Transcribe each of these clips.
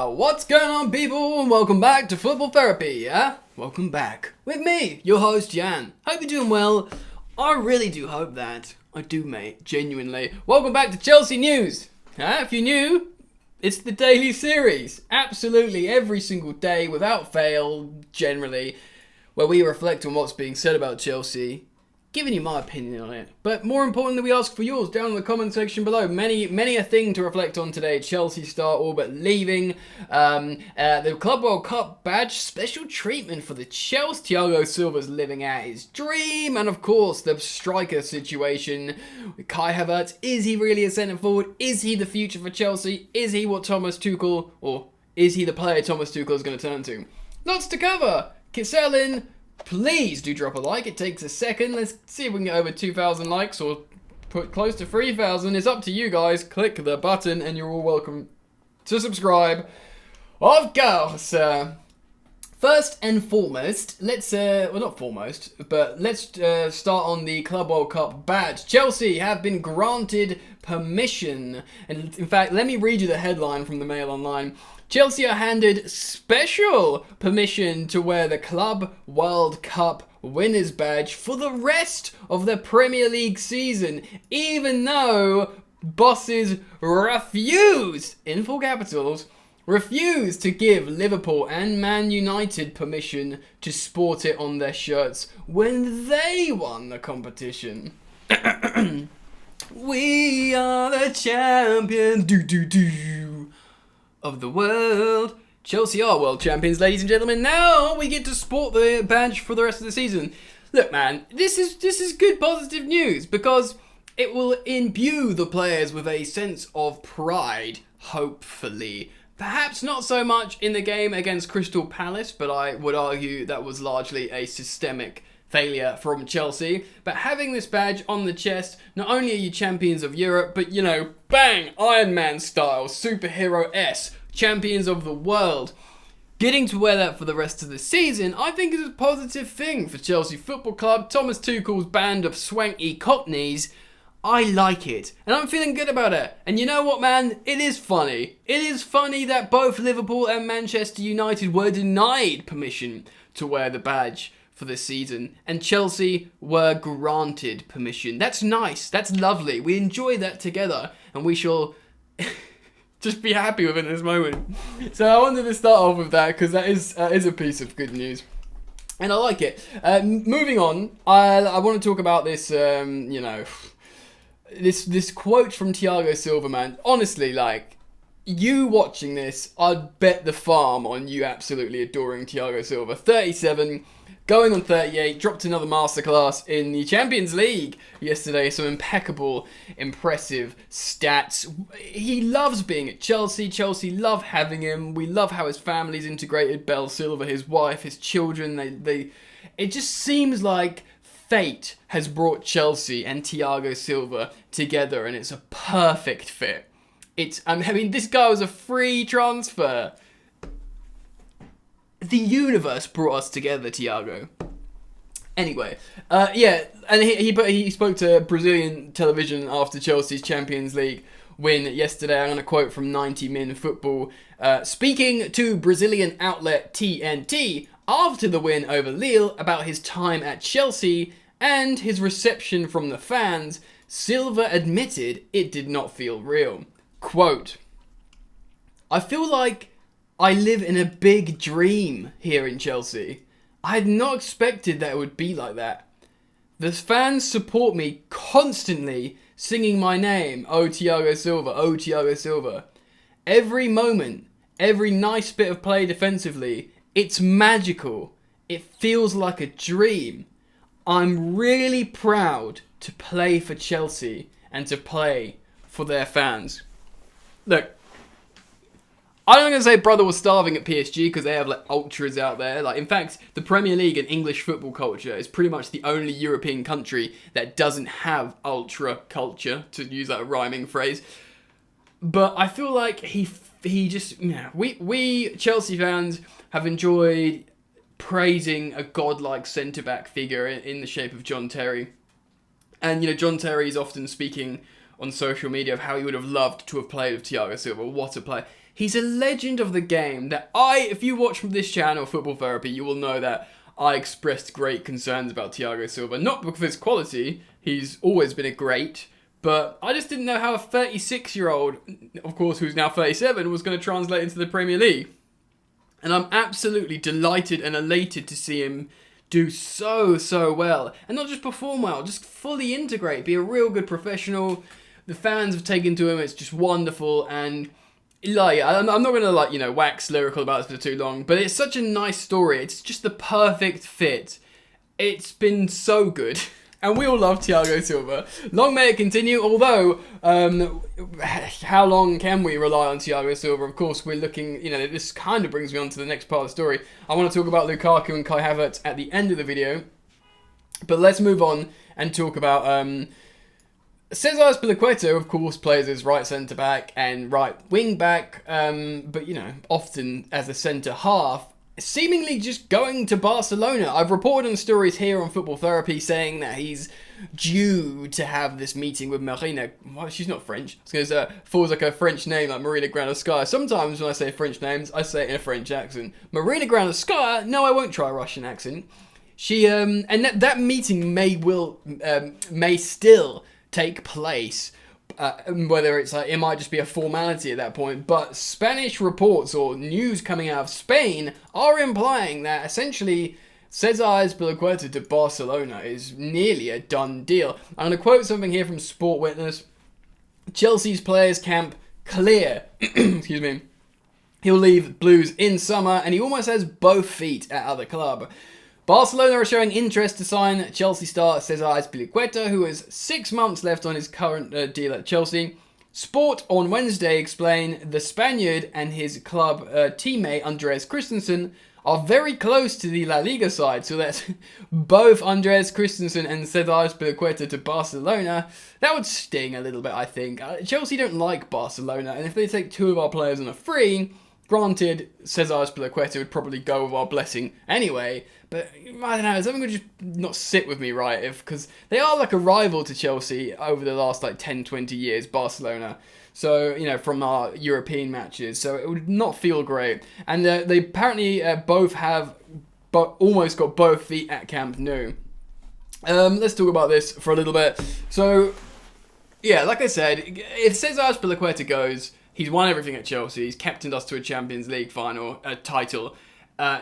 What's going on, people, and welcome back to Football Therapy, yeah? Welcome back with me, your host, Jan. Hope you're doing well. I really do hope that. I do, mate, genuinely. Welcome back to Chelsea News. If you're new, it's the daily series. Absolutely every single day, without fail, generally, where we reflect on what's being said about Chelsea, giving you my opinion on it. But more importantly, we ask for yours down in the comment section below. Many a thing to reflect on today. Chelsea star all but leaving. The Club World Cup badge, special treatment for the Chelsea. Thiago Silva's living out his dream. And of course, the striker situation with Kai Havertz. Is he really a centre forward? Is he the future for Chelsea? Is he what Thomas Tuchel, or is he the player Thomas Tuchel is going to turn to? Lots to cover. Cesar, please do drop a like. It takes a second. Let's see if we can get over 2,000 likes or put close to 3,000. It's up to you guys. Click the button and you're all welcome to subscribe. Of course. First and foremost, let's not foremost, but let's start on the Club World Cup badge. Chelsea have been granted permission. And in fact, let me read you the headline from the Mail Online. Chelsea are handed special permission to wear the Club World Cup winners badge for the rest of the Premier League season, even though bosses refuse, in full capitals, refuse to give Liverpool and Man United permission to sport it on their shirts when they won the competition. We are the champions. Of the world. Chelsea are world champions, ladies and gentlemen. Now we get to sport the badge for the rest of the season. Look, man, this is good positive news because it will imbue the players with a sense of pride, hopefully. Perhaps not so much in the game against Crystal Palace, but I would argue that was largely a systemic failure from Chelsea. But having this badge on the chest, not only are you champions of Europe, but, you know, bang, Iron Man style, superhero-esque, champions of the world. Getting to wear that for the rest of the season, I think is a positive thing for Chelsea Football Club. Thomas Tuchel's band of swanky cockneys, I like it. And I'm feeling good about it. And you know what, man? It is funny. It is funny that both Liverpool and Manchester United were denied permission to wear the badge for this season, and Chelsea were granted permission. That's nice. That's lovely. We enjoy that together, and we shall just be happy with it in this moment. So I wanted to start off with that because that is a piece of good news, and I like it. Moving on, I want to talk about this. This quote from Thiago Silva, man. Honestly, like, you watching this, I'd bet the farm on you absolutely adoring Thiago Silva. 37. Going on 38, dropped another masterclass in the Champions League yesterday. Some impeccable, impressive stats. He loves being at Chelsea. Chelsea love having him. We love how his family's integrated. Belle Silva, his wife, his children. It just seems like fate has brought Chelsea and Thiago Silva together, and it's a perfect fit. This guy was a free transfer. The universe brought us together, Thiago. Anyway, and he spoke to Brazilian television after Chelsea's Champions League win yesterday. I'm going to quote from 90 Min Football. Speaking to Brazilian outlet TNT after the win over Lille about his time at Chelsea and his reception from the fans, Silva admitted it did not feel real. Quote, I feel like I live in a big dream here in Chelsea. I had not expected that it would be like that. The fans support me constantly singing my name, oh Thiago Silva, oh Thiago Silva. Every moment, every nice bit of play defensively, it's magical. It feels like a dream. I'm really proud to play for Chelsea and to play for their fans. Look, I'm not going to say brother was starving at PSG because they have like ultras out there. Like, in fact, the Premier League and English football culture is pretty much the only European country that doesn't have ultra culture, to use that rhyming phrase. But I feel like we Chelsea fans have enjoyed praising a godlike centre-back figure in the shape of John Terry. And, you know, John Terry is often speaking on social media of how he would have loved to have played with Thiago Silva. What a player. He's a legend of the game if you watch from this channel, Football Therapy, you will know that I expressed great concerns about Thiago Silva. Not because of his quality, he's always been a great, but I just didn't know how a 36-year-old, of course, who's now 37, was going to translate into the Premier League. And I'm absolutely delighted and elated to see him do so well. And not just perform well, just fully integrate, be a real good professional. The fans have taken to him, it's just wonderful. And like, I'm not going to wax lyrical about this for too long, but it's such a nice story. It's just the perfect fit. It's been so good. And we all love Thiago Silva. Long may it continue, although, how long can we rely on Thiago Silva? Of course, we're looking, this kind of brings me on to the next part of the story. I want to talk about Lukaku and Kai Havertz at the end of the video. But let's move on and talk about, Cesar F.C, of course, plays as right centre-back and right wing-back, but, often as a centre-half. Seemingly just going to Barcelona. I've reported on stories here on Football Therapy saying that he's due to have this meeting with Marina. Well, she's not French. Because feels like a French name, like Marina Granovskaya. Sometimes when I say French names, I say it in a French accent. Marina Granovskaya? No, I won't try a Russian accent. She and that meeting may still take place. Whether it might just be a formality at that point, but Spanish reports or news coming out of Spain are implying that essentially Cesar F.C to Barcelona is nearly a done deal. I'm going to quote something here from Sport Witness. Chelsea's players camp clear. Excuse me. He'll leave Blues in summer, and he almost has both feet at other club. Barcelona are showing interest to sign Chelsea star Cesar F.C, who has 6 months left on his current deal at Chelsea. Sport on Wednesday explained the Spaniard and his club teammate Andreas Christensen are very close to the La Liga side, so that's both Andreas Christensen and Cesar F.C to Barcelona. That would sting a little bit, I think. Chelsea don't like Barcelona, and if they take two of our players on a free, granted, Cesar F.C would probably go with our blessing anyway, but I don't know, something would just not sit with me right, because they are like a rival to Chelsea over the last 10, 20 years, Barcelona. So, from our European matches, so it would not feel great. And they apparently both have almost got both feet at Camp Nou. Let's talk about this for a little bit. So, yeah, like I said, if Cesar F.C goes, he's won everything at Chelsea. He's captained us to a Champions League final, a title.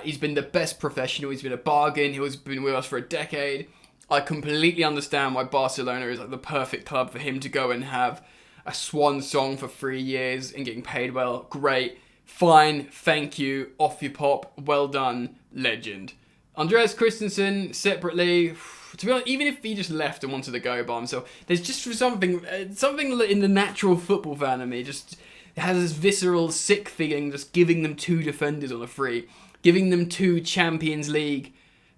He's been the best professional. He's been a bargain. He's been with us for a decade. I completely understand why Barcelona is the perfect club for him to go and have a swan song for 3 years and getting paid well. Great. Fine. Thank you. Off you pop. Well done. Legend. Andreas Christensen, separately, to be honest, even if he just left and wanted to go by himself, there's just something in the natural football fan of me just has this visceral, sick feeling just giving them two defenders on a free. Giving them two Champions League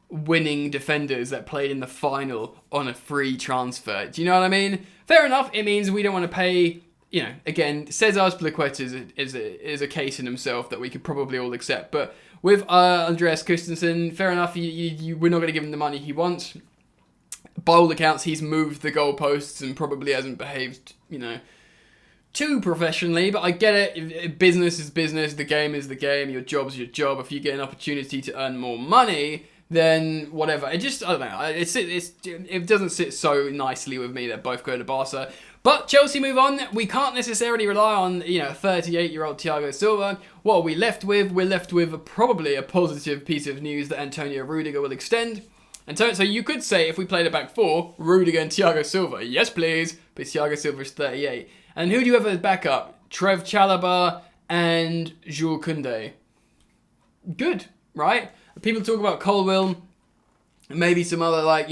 winning defenders that played in the final on a free transfer. Do you know what I mean? Fair enough, it means we don't want to pay, again, Cesar F.C is a case in himself that we could probably all accept. But with Andreas Christensen, fair enough, we're not going to give him the money he wants. By all accounts, he's moved the goalposts and probably hasn't behaved, too professionally, but I get it. Business is business. The game is the game. Your job's your job. If you get an opportunity to earn more money, then whatever. It just, I don't know. It doesn't sit so nicely with me that both go to Barca. But Chelsea move on. We can't necessarily rely on 38-year-old Thiago Silva. What are we left with? We're left with probably a positive piece of news that Antonio Rudiger will extend. And so you could say, if we played a back four, Rudiger and Thiago Silva. Yes, please. But Thiago Silva is 38. And who do you have as backup? Trev Chalobah and Jules Koundé. Good, right? People talk about Colwill, maybe some other,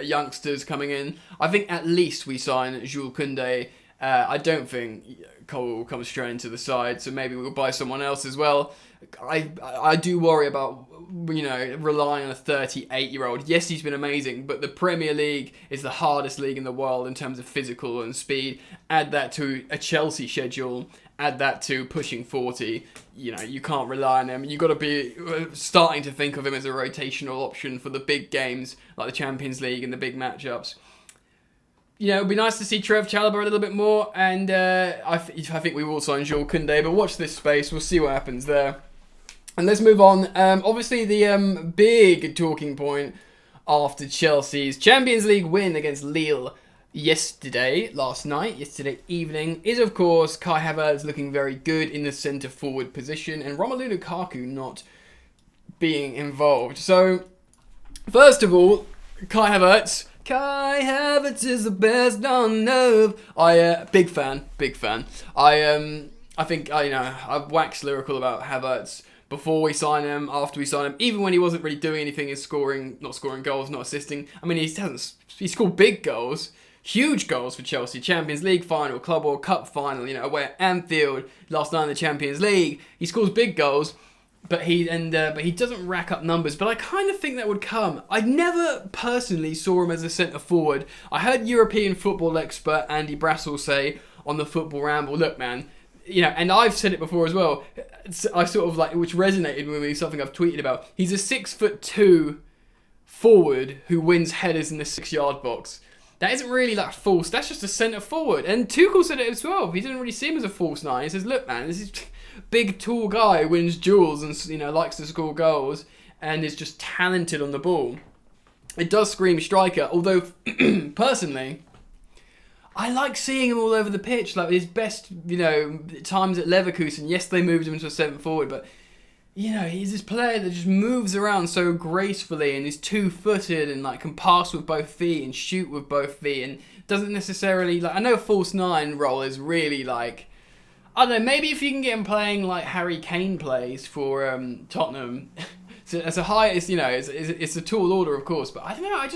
youngsters coming in. I think at least we sign Jules Koundé. I don't think Colwill will come straight into the side, so maybe we'll buy someone else as well. I do worry about, relying on a 38-year-old. Yes, he's been amazing, but the Premier League is the hardest league in the world in terms of physical and speed. Add that to a Chelsea schedule, add that to pushing 40. You can't rely on him. You've got to be starting to think of him as a rotational option for the big games, like the Champions League and the big matchups. it'd be nice to see Trev Chalobah a little bit more, and I think we will sign Jules Koundé, but watch this space. We'll see what happens there. And let's move on. Obviously, the big talking point after Chelsea's Champions League win against Lille yesterday evening, is of course Kai Havertz looking very good in the centre forward position, and Romelu Lukaku not being involved. So, first of all, Kai Havertz is the best on earth. Big fan. I think I've waxed lyrical about Havertz before we sign him, after we sign him, even when he wasn't really doing anything, not scoring goals, not assisting. I mean, he scored big goals, huge goals for Chelsea. Champions League final, Club World Cup final, away at Anfield, last night in the Champions League. He scores big goals. But he doesn't rack up numbers. But I kind of think that would come. I never personally saw him as a centre forward. I heard European football expert Andy Brassel say on the Football Ramble, look, man, and I've said it before as well. I sort of which resonated with me, something I've tweeted about. He's a 6'2" forward who wins headers in the 6-yard box. That isn't really false. That's just a centre forward. And Tuchel said it as well. He didn't really see him as a false nine. He says, look, man, this is big, tall guy, wins duels and, likes to score goals and is just talented on the ball. It does scream striker, although, personally, I like seeing him all over the pitch. His best, times at Leverkusen. Yes, they moved him to a centre forward, but, he's this player that just moves around so gracefully and is two-footed and, can pass with both feet and shoot with both feet and doesn't necessarily, I know false nine role is really, I don't know, maybe if you can get him playing like Harry Kane plays for Tottenham, so as a high, it's a tall order, of course, but I don't know, I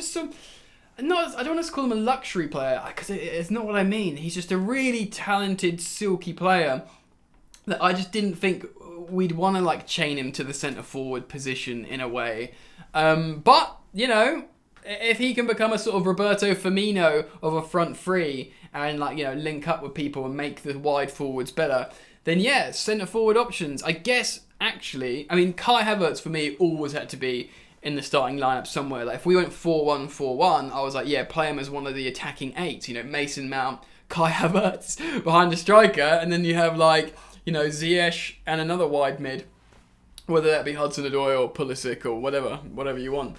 don't want to call him a luxury player, because it's not what I mean. He's just a really talented, silky player that I just didn't think we'd want to chain him to the centre forward position in a way. But, if he can become a sort of Roberto Firmino of a front three and link up with people and make the wide forwards better, then yeah, centre forward options. I guess actually, Kai Havertz for me always had to be in the starting lineup somewhere. If we went 4-1-4-1, I was like, yeah, play him as one of the attacking eights. Mason Mount, Kai Havertz behind the striker, and then you have Ziyech and another wide mid, whether that be Hudson-Odoi or Pulisic or whatever you want.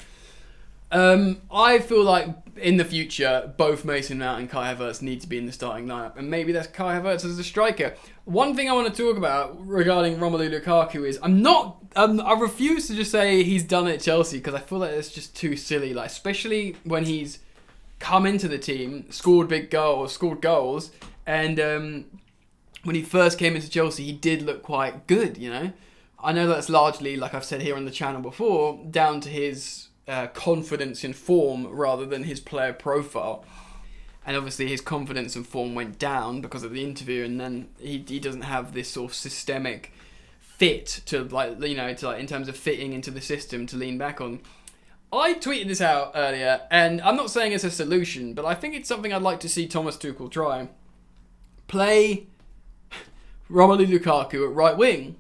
I feel like in the future, both Mason Mount and Kai Havertz need to be in the starting lineup, and maybe that's Kai Havertz as a striker. One thing I want to talk about regarding Romelu Lukaku is I refuse to just say he's done at Chelsea, because I feel like it's just too silly. Especially when he's come into the team, scored goals, and when he first came into Chelsea, he did look quite good. I know that's largely, like I've said here on the channel before, down to his confidence in form rather than his player profile, and obviously his confidence and form went down because of the interview, and then he doesn't have this sort of systemic fit to in terms of fitting into the system to lean back on. I tweeted this out earlier, and I'm not saying it's a solution, but I think it's something I'd like to see Thomas Tuchel try. Play Romelu Lukaku at right wing.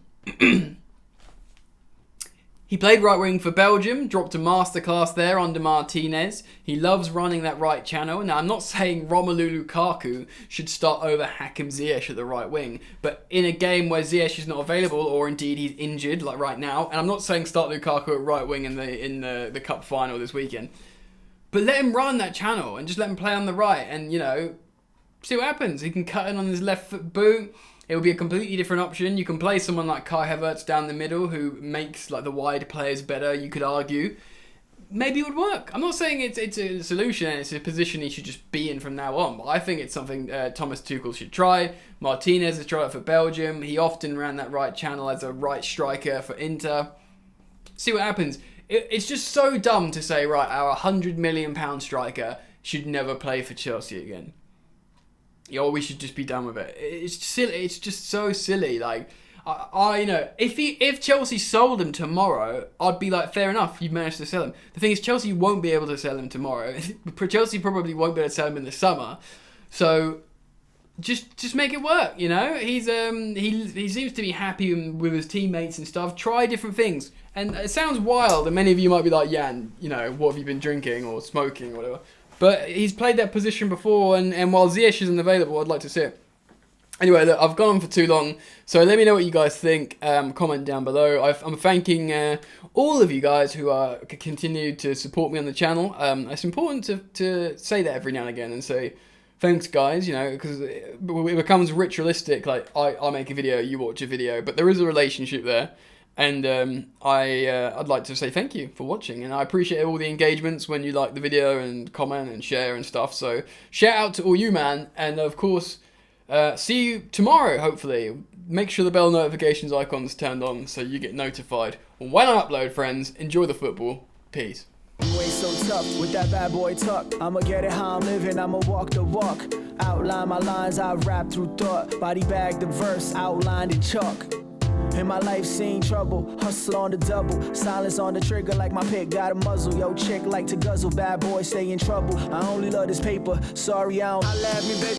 He played right wing for Belgium, dropped a masterclass there under Martinez. He loves running that right channel. Now, I'm not saying Romelu Lukaku should start over Hakim Ziyech at the right wing, but in a game where Ziyech is not available, or indeed he's injured, like right now, and I'm not saying start Lukaku at right wing in the cup final this weekend, but let him run that channel and just let him play on the right, and see what happens. He can cut in on his left foot boot. It will be a completely different option. You can play someone like Kai Havertz down the middle, who makes the wide players better, you could argue. Maybe it would work. I'm not saying it's a solution and it's a position he should just be in from now on, but I think it's something Thomas Tuchel should try. Martinez has tried it for Belgium. He often ran that right channel as a right striker for Inter. See what happens. It's just so dumb to say, right, our £100 million striker should never play for Chelsea again. We should just be done with it. It's silly. It's just so silly. If Chelsea sold him tomorrow, I'd be like, fair enough, you've managed to sell him. The thing is, Chelsea won't be able to sell him tomorrow. Chelsea probably won't be able to sell him in the summer. So just make it work. He seems to be happy with his teammates and stuff. Try different things. And it sounds wild, and many of you might be like, Jan, what have you been drinking or smoking or whatever? But he's played that position before, and while Ziyech isn't available, I'd like to see it. Anyway, look, I've gone on for too long, so let me know what you guys think. Comment down below. I'm thanking all of you guys who continue to support me on the channel. It's important to say that every now and again and say, thanks guys, you know, because it becomes ritualistic, like I make a video, you watch a video, but there is a relationship there. And I'd like to say thank you for watching, and I appreciate all the engagements when you like the video and comment and share and stuff. So shout out to all you, man, and of course, see you tomorrow, hopefully. Make sure the bell notifications icon's turned on so you get notified when I upload, friends. Enjoy the football. Peace. You ain't so tough with that bad boy tuck. I'ma get it how I'm living, I'ma walk the walk. Outline my lines, I rap through thought. Body bag the verse, outlined in chalk. In my life seen trouble, hustle on the double. Silence on the trigger like my pick got a muzzle. Yo chick like to guzzle, bad boy stay in trouble. I only love this paper, sorry I don't. I love me, bitch.